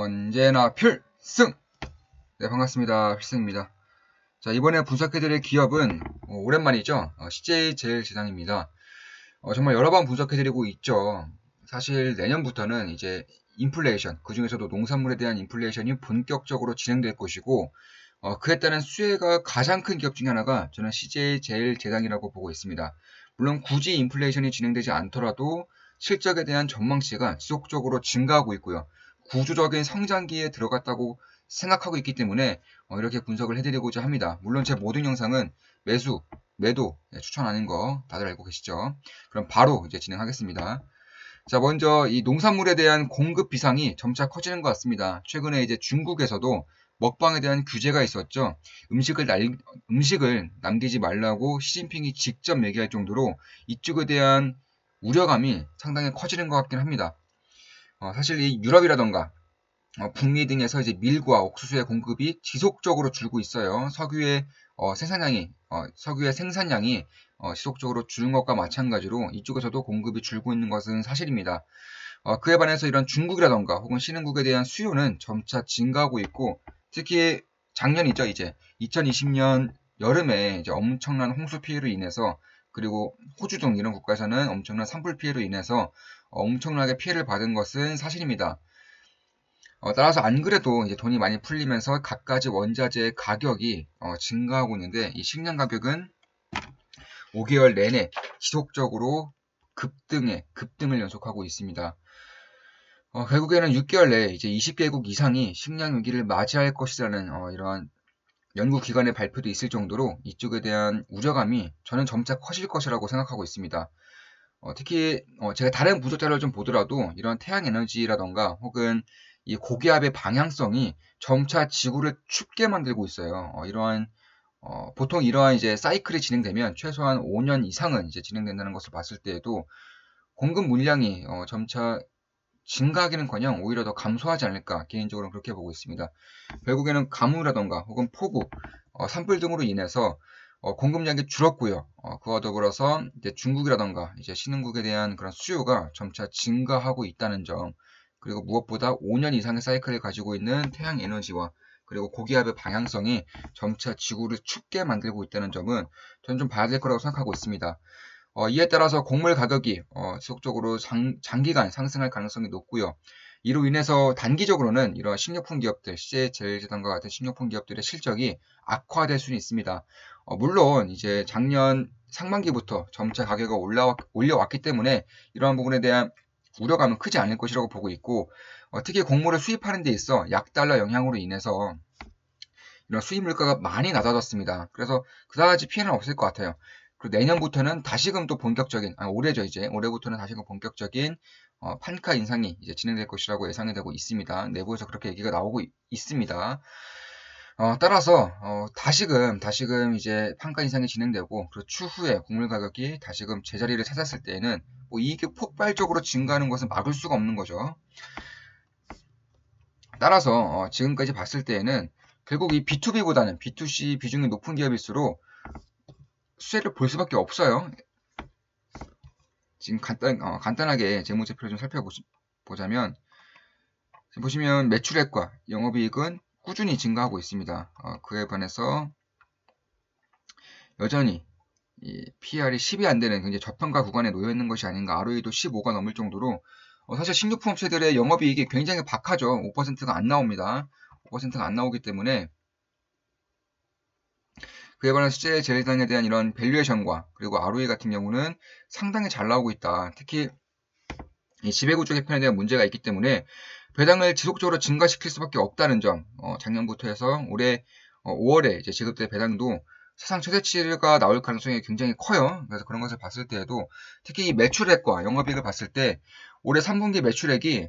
언제나 필승! 네, 반갑습니다. 필승입니다. 자, 이번에 분석해드릴 기업은 오랜만이죠. CJ제일제당입니다. 정말 여러 번 분석해드리고 있죠. 사실 내년부터는 이제 인플레이션, 그 중에서도 농산물에 대한 인플레이션이 본격적으로 진행될 것이고, 그에 따른 수혜가 가장 큰 기업 중에 하나가 저는 CJ제일제당이라고 보고 있습니다. 물론 굳이 인플레이션이 진행되지 않더라도 실적에 대한 전망치가 지속적으로 증가하고 있고요. 구조적인 성장기에 들어갔다고 생각하고 있기 때문에 이렇게 분석을 해드리고자 합니다. 물론 제 모든 영상은 매수, 매도 추천하는 거 다들 알고 계시죠? 그럼 바로 이제 진행하겠습니다. 자, 먼저 이 농산물에 대한 공급 비상이 점차 커지는 것 같습니다. 최근에 이제 중국에서도 먹방에 대한 규제가 있었죠. 음식을 남기지 말라고 시진핑이 직접 얘기할 정도로 이쪽에 대한 우려감이 상당히 커지는 것 같긴 합니다. 사실 이 유럽이라던가 북미 등에서 이제 밀과 옥수수의 공급이 지속적으로 줄고 있어요. 석유의 생산량이 지속적으로 줄은 것과 마찬가지로 이쪽에서도 공급이 줄고 있는 것은 사실입니다. 그에 반해서 이런 중국이라던가 혹은 신흥국에 대한 수요는 점차 증가하고 있고, 특히 작년이죠, 이제 2020년 여름에 이제 엄청난 홍수 피해로 인해서, 그리고 호주 등 이런 국가에서는 엄청난 산불 피해로 인해서 엄청나게 피해를 받은 것은 사실입니다. 따라서 안 그래도 이제 돈이 많이 풀리면서 갖가지 원자재의 가격이 증가하고 있는데, 이 식량 가격은 5개월 내내 지속적으로 급등을 연속하고 있습니다. 결국에는 6개월 내에 이제 20개국 이상이 식량 위기를 맞이할 것이라는 이러한 연구기관의 발표도 있을 정도로 이쪽에 대한 우려감이 저는 점차 커질 것이라고 생각하고 있습니다. 특히 제가 다른 분석 자료를 좀 보더라도 이런 태양에너지라던가 혹은 이 고기압의 방향성이 점차 지구를 춥게 만들고 있어요. 보통 이러한 이제 사이클이 진행되면 최소한 5년 이상은 이제 진행된다는 것을 봤을 때에도 공급 물량이 점차 증가하기는커녕 오히려 더 감소하지 않을까, 개인적으로는 그렇게 보고 있습니다. 결국에는 가뭄이라던가 혹은 폭우, 산불 등으로 인해서 공급량이 줄었고요. 그와 더불어서 이제 중국이라던가 이제 신흥국에 대한 그런 수요가 점차 증가하고 있다는 점, 그리고 무엇보다 5년 이상의 사이클을 가지고 있는 태양 에너지와 그리고 고기압의 방향성이 점차 지구를 춥게 만들고 있다는 점은 저는 좀 봐야 될 거라고 생각하고 있습니다. 이에 따라서 곡물 가격이 지속적으로 장기간 상승할 가능성이 높고요. 이로 인해서 단기적으로는 이러한 식료품 기업들, CJ제일제당과 같은 식료품 기업들의 실적이 악화될 수는 있습니다. 물론 이제 작년 상반기부터 점차 가격이 올려왔기 때문에 이러한 부분에 대한 우려감은 크지 않을 것이라고 보고 있고, 특히 곡물을 수입하는 데 있어 약달러 영향으로 인해서 이런 수입 물가가 많이 낮아졌습니다. 그래서 그다지 피해는 없을 것 같아요. 그리고 내년부터는 다시금 또 본격적인, 올해죠, 이제. 올해부터는 다시금 본격적인 판가 인상이 이제 진행될 것이라고 예상이 되고 있습니다. 내부에서 그렇게 얘기가 나오고 있습니다. 따라서 다시금 이제 판가 인상이 진행되고, 그 추후에 곡물 가격이 다시금 제자리를 찾았을 때에는 뭐 이익이 폭발적으로 증가하는 것은 막을 수가 없는 거죠. 따라서 지금까지 봤을 때에는 결국 이 B2B보다는 B2C 비중이 높은 기업일수록 수혜를 볼 수밖에 없어요. 지금 간단하게 재무제표를 좀 살펴보자면, 보시면 매출액과 영업이익은 꾸준히 증가하고 있습니다. 그에 반해서 여전히 이 PR이 10이 안 되는 굉장히 저평가 구간에 놓여 있는 것이 아닌가. ROE도 15가 넘을 정도로 사실 식료품 업체들의 영업이익이 굉장히 박하죠. 5%가 안 나옵니다. 5%가 안 나오기 때문에 그에 반해서 CJ제일제당에 대한 이런 밸류에이션과 그리고 ROE 같은 경우는 상당히 잘 나오고 있다. 특히 이 지배구조 개편에 대한 문제가 있기 때문에 배당을 지속적으로 증가시킬 수밖에 없다는 점, 작년부터 해서 올해 5월에 이제 지급될 배당도 사상 최대치가 나올 가능성이 굉장히 커요. 그래서 그런 것을 봤을 때에도 특히 이 매출액과 영업이익을 봤을 때 올해 3분기 매출액이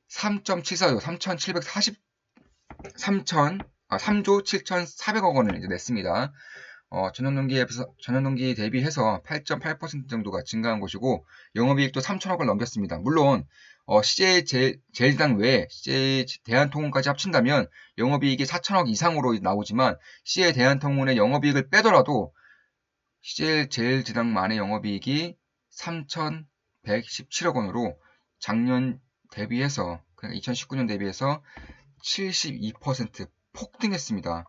3.74조, 3조 7,400억 원을 이제 냈습니다. 전년동기 대비해서 8.8% 정도가 증가한 것이고, 영업이익도 3천억을 넘겼습니다. 물론, CJ제일제당 외에 CJ 대한통운까지 합친다면 영업이익이 4천억 이상으로 나오지만, CJ 대한통운의 영업이익을 빼더라도 CJ제일제당만의 영업이익이 3,117억 원으로 작년 대비해서 그러니까 2019년 대비해서 72% 폭등했습니다.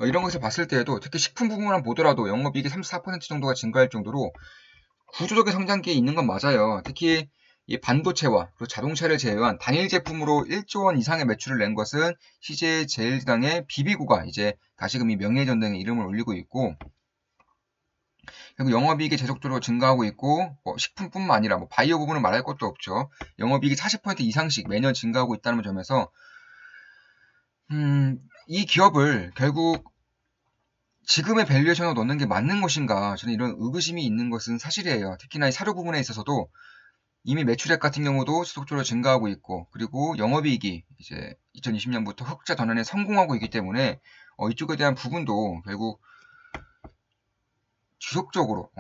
이런 것을 봤을 때에도 특히 식품 부분만 보더라도 영업이익이 34% 정도가 증가할 정도로 구조적인 성장기에 있는 건 맞아요. 특히 이 반도체와 그리고 자동차를 제외한 단일 제품으로 1조 원 이상의 매출을 낸 것은 CJ제일지당의 비비고가 이제 다시금 이 명예전당에 이름을 올리고 있고, 그리고 영업이익이 계속적으로 증가하고 있고, 식품뿐만 아니라 바이오 부분은 말할 것도 없죠. 영업이익이 40% 이상씩 매년 증가하고 있다는 점에서 이 기업을 결국 지금의 밸류에이션으로 넣는 게 맞는 것인가, 저는 이런 의구심이 있는 것은 사실이에요. 특히나 이 사료 부분에 있어서도 이미 매출액 같은 경우도 지속적으로 증가하고 있고, 그리고 영업이익이 이제 2020년부터 흑자 전환에 성공하고 있기 때문에 이쪽에 대한 부분도 결국 지속적으로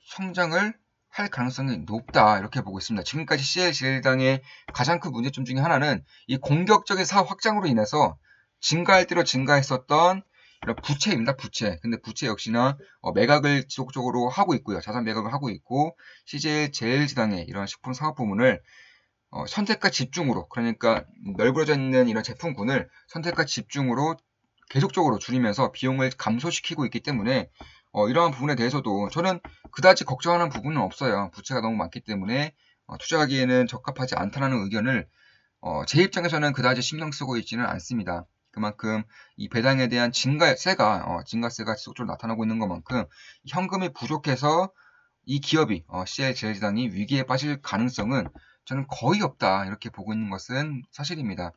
성장을 할 가능성이 높다, 이렇게 보고 있습니다. 지금까지 CL제일당의 가장 큰 문제점 중에 하나는 이 공격적인 사업 확장으로 인해서 증가할 대로 증가했었던 이런 부채입니다. 부채. 근데 부채 역시나 매각을 지속적으로 하고 있고요. 자산 매각을 하고 있고, CJ제일지당의 이런 식품 사업 부문을 선택과 집중으로, 그러니까 널브러져 있는 이런 제품군을 선택과 집중으로 계속적으로 줄이면서 비용을 감소시키고 있기 때문에 이러한 부분에 대해서도 저는 그다지 걱정하는 부분은 없어요. 부채가 너무 많기 때문에 투자하기에는 적합하지 않다는 의견을 제 입장에서는 그다지 신경 쓰고 있지는 않습니다. 그만큼 이 배당에 대한 증가세가 지속적으로 나타나고 있는 것만큼 현금이 부족해서 이 기업이 CL제일지당이 위기에 빠질 가능성은 저는 거의 없다, 이렇게 보고 있는 것은 사실입니다.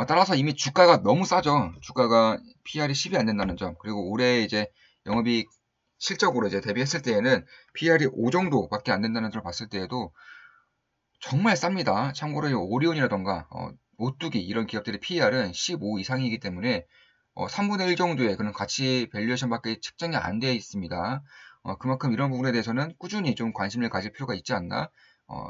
따라서 이미 주가가 너무 싸죠. 주가가 PR이 10이 안 된다는 점, 그리고 올해 이제 영업이익 실적으로 이제 대비했을 때에는 PR이 5 정도밖에 안 된다는 점을 봤을 때에도 정말 쌉니다. 참고로 오리온이라던가 오뚜기 이런 기업들의 PR은 15 이상이기 때문에 3분의 1 정도의 그런 가치 밸류에이션밖에 측정이 안 되어 있습니다. 그만큼 이런 부분에 대해서는 꾸준히 좀 관심을 가질 필요가 있지 않나,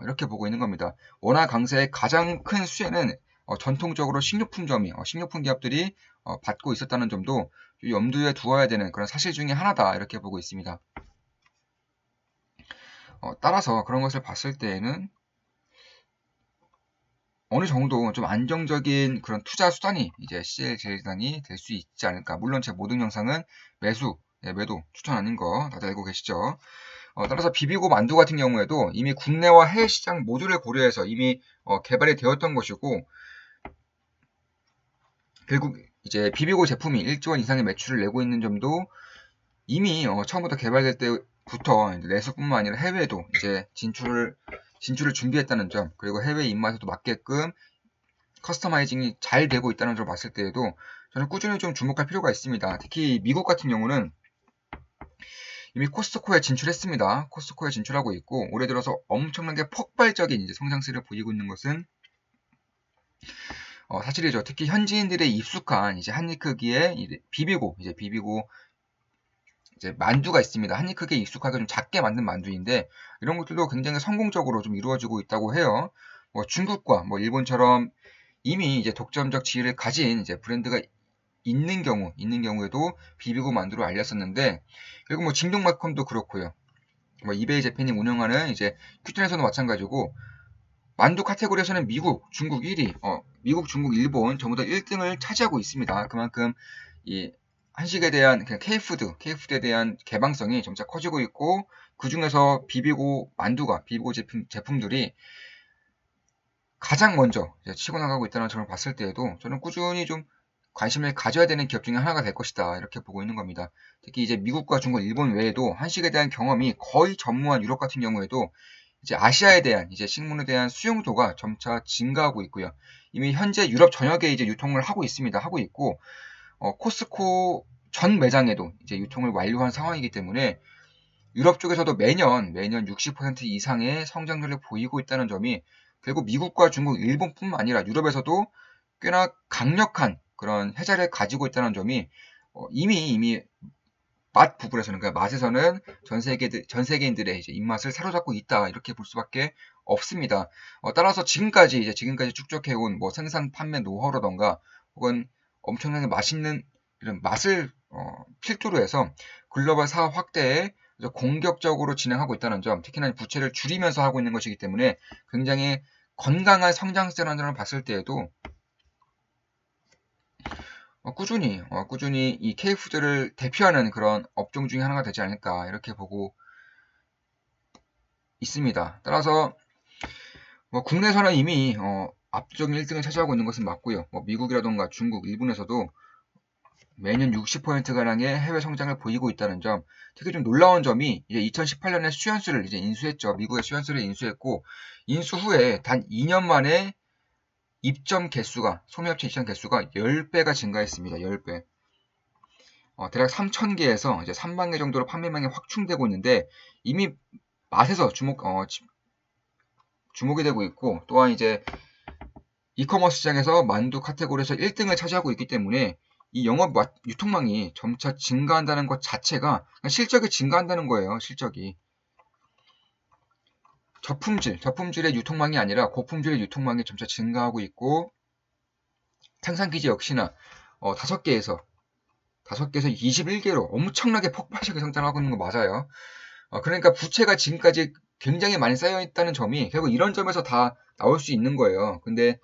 이렇게 보고 있는 겁니다. 원화 강세의 가장 큰 수혜는 전통적으로 식료품점이 식료품 기업들이 받고 있었다는 점도 염두에 두어야 되는 그런 사실 중에 하나다, 이렇게 보고 있습니다. 따라서 그런 것을 봤을 때에는 어느 정도 좀 안정적인 그런 투자 수단이 이제 CL제일지당이 될 수 있지 않을까. 물론 제 모든 영상은 매도 추천하는 거 다들 알고 계시죠. 따라서 비비고 만두 같은 경우에도 이미 국내와 해외 시장 모두를 고려해서 이미 개발이 되었던 것이고, 결국 이제 비비고 제품이 1조 원 이상의 매출을 내고 있는 점도 이미 처음부터 개발될 때부터 내수뿐만 아니라 해외에도 이제 진출을 준비했다는 점, 그리고 해외 입맛에도 맞게끔 커스터마이징이 잘 되고 있다는 점을 봤을 때에도 저는 꾸준히 좀 주목할 필요가 있습니다. 특히 미국 같은 경우는 이미 코스트코에 진출했습니다. 코스트코에 진출하고 있고, 올해 들어서 엄청나게 폭발적인 이제 성장세를 보이고 있는 것은 사실이죠. 특히 현지인들의 익숙한 이제 한입 크기의 이제 비비고 이제 만두가 있습니다. 한입 크기에 익숙하게 좀 작게 만든 만두인데, 이런 것들도 굉장히 성공적으로 좀 이루어지고 있다고 해요. 중국과 일본처럼 이미 이제 독점적 지위를 가진 이제 브랜드가 있는 경우에도 비비고 만두로 알렸었는데, 그리고 진동만큼도 그렇고요. 이베이 재팬이 운영하는 이제 큐iten에서도 마찬가지고, 만두 카테고리에서는 미국, 중국 1위, 미국, 중국, 일본 전부 다 1등을 차지하고 있습니다. 그만큼 이 한식에 대한 그냥 K푸드에 대한 개방성이 점차 커지고 있고, 그 중에서 비비고 제품들이 가장 먼저 치고 나가고 있다는 점을 봤을 때에도 저는 꾸준히 좀 관심을 가져야 되는 기업 중에 하나가 될 것이다, 이렇게 보고 있는 겁니다. 특히 이제 미국과 중국, 일본 외에도 한식에 대한 경험이 거의 전무한 유럽 같은 경우에도 이제 아시아에 대한 이제 식문에 대한 수용도가 점차 증가하고 있고요. 이미 현재 유럽 전역에 이제 유통을 하고 있고, 코스트코 전 매장에도 이제 유통을 완료한 상황이기 때문에 유럽 쪽에서도 매년 60% 이상의 성장률을 보이고 있다는 점이 결국 미국과 중국, 일본뿐만 아니라 유럽에서도 꽤나 강력한 그런 해자를 가지고 있다는 점이 이미 맛 부분에서는, 그러니까 맛에서는 전 세계인들의 이제 입맛을 사로잡고 있다, 이렇게 볼 수밖에 없습니다. 따라서 지금까지 축적해온 생산 판매 노하우라던가 혹은 엄청나게 맛있는 이런 맛을 필두로 해서 글로벌 사업 확대에 공격적으로 진행하고 있다는 점, 특히나 부채를 줄이면서 하고 있는 것이기 때문에 굉장히 건강한 성장세라는 봤을 때에도 꾸준히 이 K푸드를 대표하는 그런 업종 중에 하나가 되지 않을까 이렇게 보고 있습니다. 따라서 국내에서는 이미 압도적인 1등을 차지하고 있는 것은 맞고요. 미국이라던가 중국, 일본에서도 매년 60%가량의 해외 성장을 보이고 있다는 점, 특히 좀 놀라운 점이 이제 2018년에 수연수를 이제 인수했죠. 미국의 수연수를 인수했고 인수 후에 단 2년 만에 소매업체 입점 개수가 10배가 증가했습니다. 10배. 대략 3,000개에서 이제 3만 개 정도로 판매량이 확충되고 있는데 이미 맛에서 주목이 되고 있고, 또한 이제 이커머스 시장에서 만두 카테고리에서 1등을 차지하고 있기 때문에 이 유통망이 점차 증가한다는 것 자체가 실적이 증가한다는 거예요. 실적이. 저품질의 유통망이 아니라 고품질의 유통망이 점차 증가하고 있고, 생산기지 역시나 5개에서 21개로 엄청나게 폭발적인 성장하고 있는 거 맞아요. 그러니까 부채가 지금까지 굉장히 많이 쌓여 있다는 점이 결국 이런 점에서 다 나올 수 있는 거예요. 근데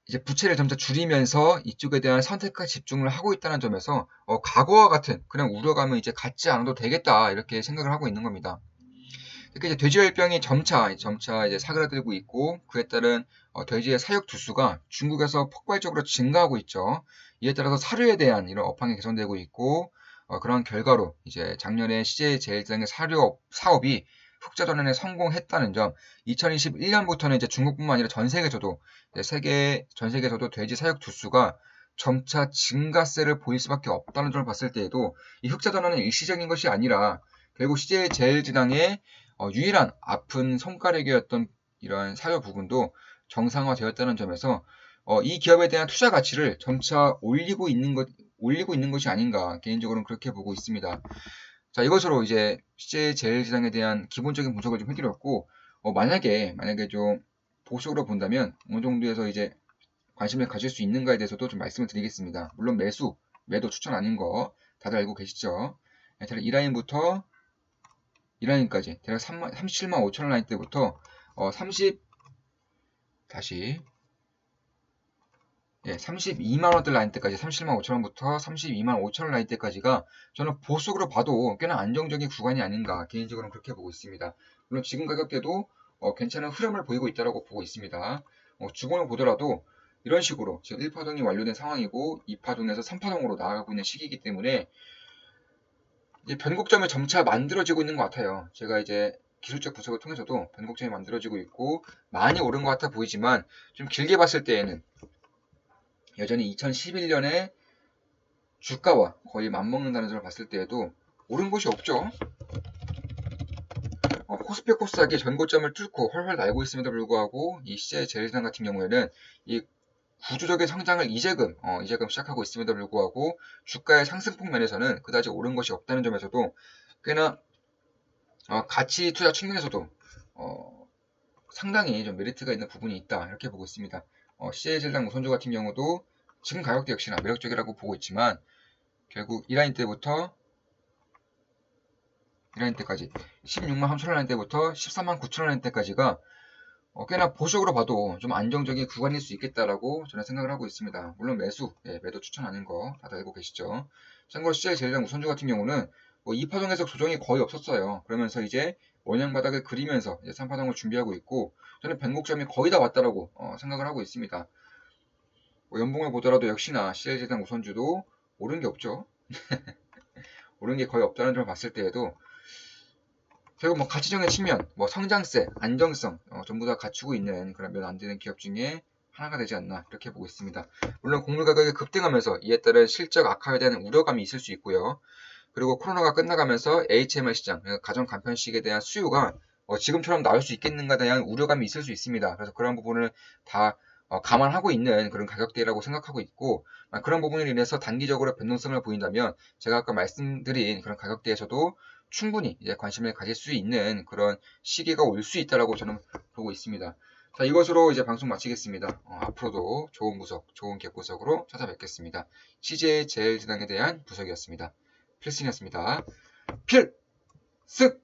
이제 부채를 점차 줄이면서 이쪽에 대한 선택과 집중을 하고 있다는 점에서 과거와 같은 그런 우려감을 이제 갖지 않아도 되겠다 이렇게 생각을 하고 있는 겁니다. 특히 이제 돼지열병이 점차 이제 사그라들고 있고, 그에 따른 돼지의 사육 두수가 중국에서 폭발적으로 증가하고 있죠. 이에 따라서 사료에 대한 이런 업황이 개선되고 있고, 그런 결과로 이제 작년에 CJ제일제당의 사료 사업이 흑자 전환에 성공했다는 점, 2021년부터는 이제 중국뿐만 아니라 전 세계에서도 돼지 사육 두수가 점차 증가세를 보일 수밖에 없다는 점을 봤을 때에도 이 흑자 전환은 일시적인 것이 아니라 결국 CJ제일제당의 유일한 아픈 손가락이었던 이러한 사료 부분도 정상화되었다는 점에서 이 기업에 대한 투자 가치를 점차 올리고 있는 것이 아닌가 개인적으로는 그렇게 보고 있습니다. 자, 이것으로 이제 CJ제일제당에 대한 기본적인 분석을 좀 해드렸고, 만약에 좀 보수적으로 본다면 어느 정도에서 이제 관심을 가질 수 있는가에 대해서도 좀 말씀을 드리겠습니다. 물론 매도 추천 아닌 거 다들 알고 계시죠? 대략 이 라인부터 이 라인까지 대략 37만 5천원 라인 때부터 32만 원대 라인 때까지 37만 5천원부터 32만 5천원 라인 때까지가 저는 보수적으로 봐도 꽤나 안정적인 구간이 아닌가 개인적으로는 그렇게 보고 있습니다. 물론 지금 가격대도 괜찮은 흐름을 보이고 있다고 보고 있습니다. 주봉을 보더라도 이런 식으로 지금 1파동이 완료된 상황이고 2파동에서 3파동으로 나아가고 있는 시기이기 때문에 이제 변곡점이 점차 만들어지고 있는 것 같아요. 제가 이제 기술적 분석을 통해서도 변곡점이 만들어지고 있고 많이 오른 것 같아 보이지만 좀 길게 봤을 때에는 여전히 2011년에 주가와 거의 맞먹는다는 점을 봤을 때에도 오른 곳이 없죠. 코스피 코스닥이 전고점을 뚫고 훨훨 날고 있음에도 불구하고 이 CJ제일제당 같은 경우에는 이 구조적인 성장을 이제금 시작하고 있음에도 불구하고 주가의 상승폭 면에서는 그다지 오른 것이 없다는 점에서도 꽤나 가치 투자 측면에서도 상당히 좀 메리트가 있는 부분이 있다 이렇게 보고 있습니다. CJ제일제당 우선주 같은 경우도 지금 가격대 역시나 매력적이라고 보고 있지만 결국 이 라인 때까지 16만 3천원 라인 때부터 14만 9천원 라인 때까지가 꽤나 보수적으로 봐도 좀 안정적인 구간일 수 있겠다라고 저는 생각을 하고 있습니다. 물론 매도 추천하는 거 다들 알고 계시죠. 참고로 CJ제일제당 우선주 같은 경우는 2파동에서 조정이 거의 없었어요. 그러면서 이제 원형 바닥을 그리면서 이제 3파동을 준비하고 있고, 저는 변곡점이 거의 다 왔다라고 생각을 하고 있습니다. 연봉을 보더라도 역시나 CJ제일제당 우선주도 오른 게 없죠. 오른 게 거의 없다는 점을 봤을 때에도 결국 가치적인 측면, 성장세, 안정성 전부 다 갖추고 있는 그런 면 안 되는 기업 중에 하나가 되지 않나 이렇게 보고 있습니다. 물론 곡물 가격이 급등하면서 이에 따른 실적 악화에 대한 우려감이 있을 수 있고요. 그리고 코로나가 끝나가면서 HMR 시장, 가정 간편식에 대한 수요가 지금처럼 나올 수 있겠는가에 대한 우려감이 있을 수 있습니다. 그래서 그런 부분을 다 감안하고 있는 그런 가격대라고 생각하고 있고, 그런 부분으로 인해서 단기적으로 변동성을 보인다면 제가 아까 말씀드린 그런 가격대에서도 충분히 이제 관심을 가질 수 있는 그런 시기가 올 수 있다라고 저는 보고 있습니다. 자, 이것으로 이제 방송 마치겠습니다. 앞으로도 좋은 분석, 좋은 갭분석으로 찾아뵙겠습니다. CJ제일제당에 대한 분석이었습니다. 필승이었습니다. 필승!